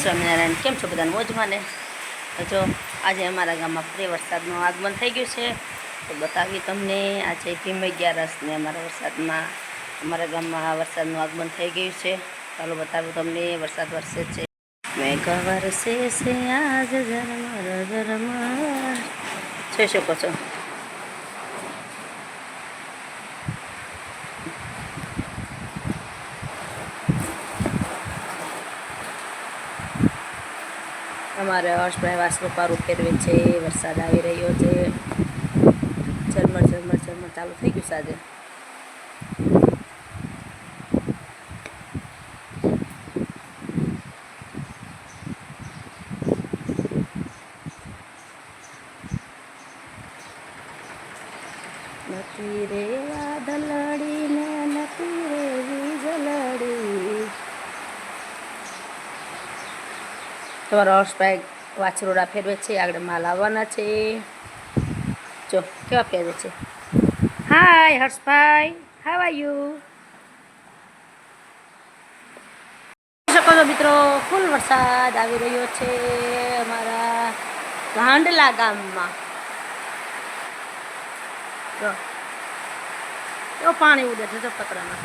સ્વામિનારાયણ કેમ છો બધાને મોજમાં ને? જો આજે અમારા ગામમાં ફરી વરસાદનું આગમન થઈ ગયું છે તો બતાવીએ તમને. આજે ભીમ 11 અમારા ગામમાં વરસાદનું આગમન થઈ ગયું છે. ચાલો બતાવું તમને. વરસાદ વરસે છે, મેઘ વરસે છે આજ ઝરમર ઝરમર. જોઈ શકો છો. અમારે હર્ષભાઈ વાસણું પારું ફેરવે છે. વરસાદ આવી રહ્યો છે. ઝરમર ઝરમર ઝરમર ચાલુ થઈ ગયું છે આજે. નથી રે વાદળડી ને નથી રે વીજળડી. તમારા હર્ષભાઈ વાછરોડા ફેરવે છે. આગળ માલ આવવાના છે. જો કેવા ફેરવે છે. હાય હર્ષભાઈ, હાવ આર યુ? શકો છો મિત્રો, ફૂલ વરસાદ આવી રહ્યો છે અમારા ગાંડલા ગામમાં. જો પાણી ઉડે છે, જો પતરામાં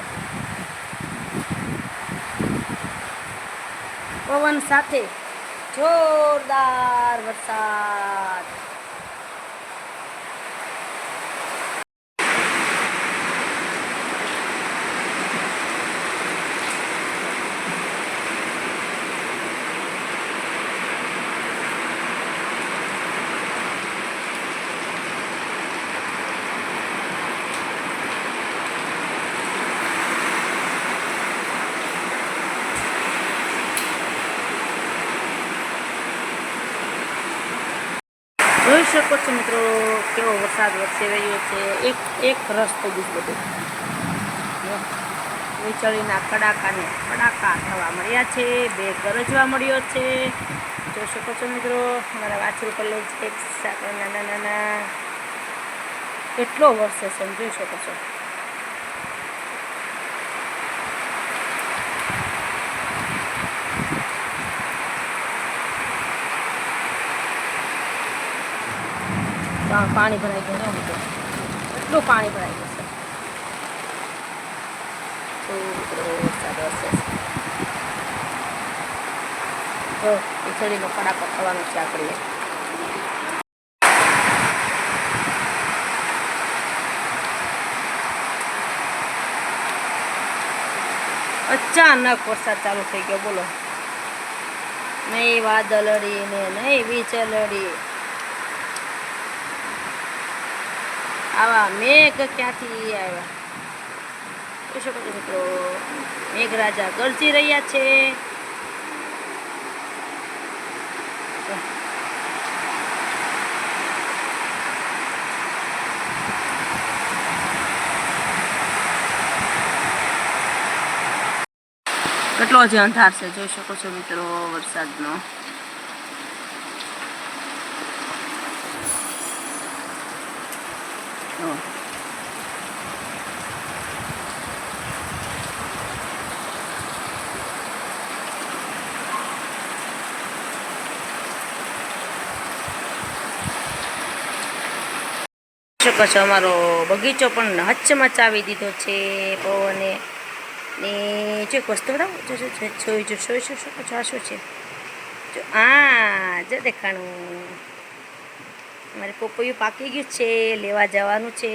પવન સાથે જોરદાર વરસાદ. જોઈ શકો છો મિત્રો, કેવો વરસાદ વરસી રહ્યો છે. એક રસ્તો બીજું બધું વીજળીના કડાકા થવા મળ્યા છે. બે ગરજવા મળ્યો છે. જોઈ શકો છો મિત્રો, અમારા વાછરું પર લઈ છે નાના નાના. કેટલો વરસે છે જોઈ શકો છો. પાણી ભરાઈ ગયું ને, એટલું પાણી ભરાઈ ગયું છે. તો વીજળીનો કડાકો થવાનો છે. આપણે અચાનક વરસાદ ચાલુ થઈ ગયો. બોલો, નહીં વાદળડી ને નહીં વીજળડી. આવા મેઘ ક્યાંથી આવ્યા? જોઈ શકો છો મિત્રો, મેઘરાજા ગરજી રહ્યા છે. કેટલો જ અંધાર છે જોઈ શકો છો મિત્રો વરસાદનો. શકો છો અમારો બગીચો પણ હચમચાવી દીધો છે પવને. ને જો એક વસ્તુ બતાવો, જોઈ શકો છો. આ શું છે? જો આ જો દેખાણું, અમારે પપૈયું પાકી ગયું છે, લેવા જવાનું છે.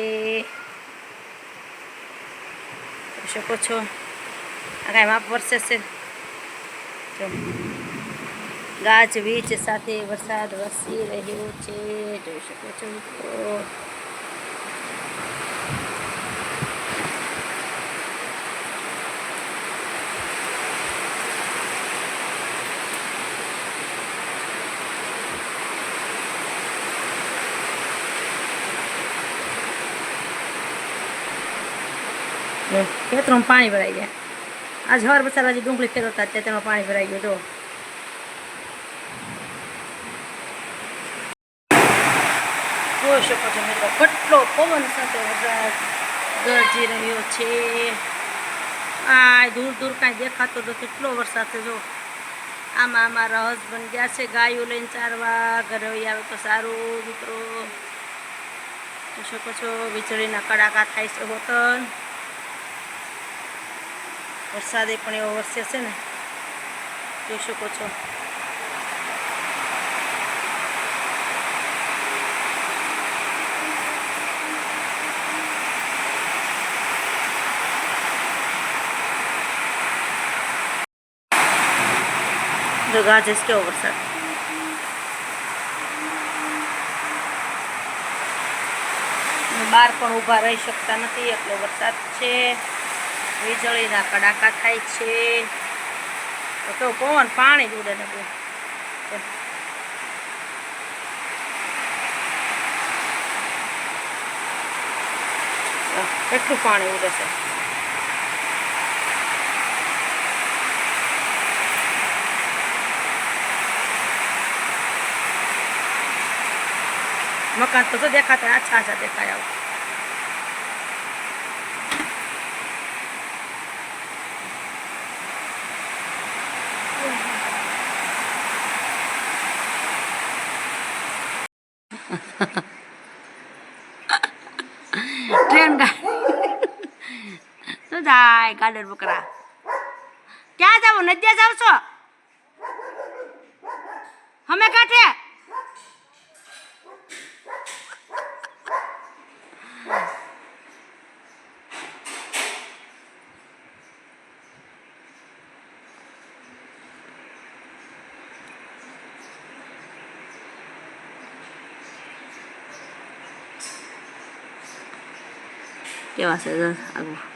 જોઈ શકો છો. આ કાંઈ માપ વરસે છે. જો ગાજવીજ સાથે વરસાદ વરસી રહ્યો છે. જોઈ શકો છો મિત્રો. ખેતરોમાં પાણી ભરાઈ ગયા. આજ હવાર બસાર આજે ડુંગળી ફેરવતા ત્યાં તેમાં પાણી ભરાઈ ગયું. જો જોઈ શકો છો મિત્રો, કેટલો પવન સાથે વરસાદ ગરજી રહ્યો છે. આ દૂર દૂર કાંઈ દેખાતો તો કેટલો વરસાદ છે. જો આમાં અમારા હસબન્ડ ગયા છે ગાયો લઈને ચારવા. ઘરે આવે તો સારું મિત્રો. જોઈ શકો છો વીજળીના કડાકા થાય છે હોતન. વરસાદે પણ એવો વરસે છે ને, જોઈ શકો છો. જો ગાજે છે કેવો વરસાદ. બહાર પણ ઊભા રહી શકતા નથી એટલો વરસાદ છે. વીજળીના કડાકા થાય છે તો પવન પાણી જ ઉડે ને બહુ. કેટલું પાણી ઉડે છે. મકાન તો દેખાતા આછા આછા દેખાય આવું. ટ્રેન શું જાય ગાડર બકરા. ક્યાં જાવ? નદિયા જાવ છો? અમે કાંઠે કેવા છે આગળ.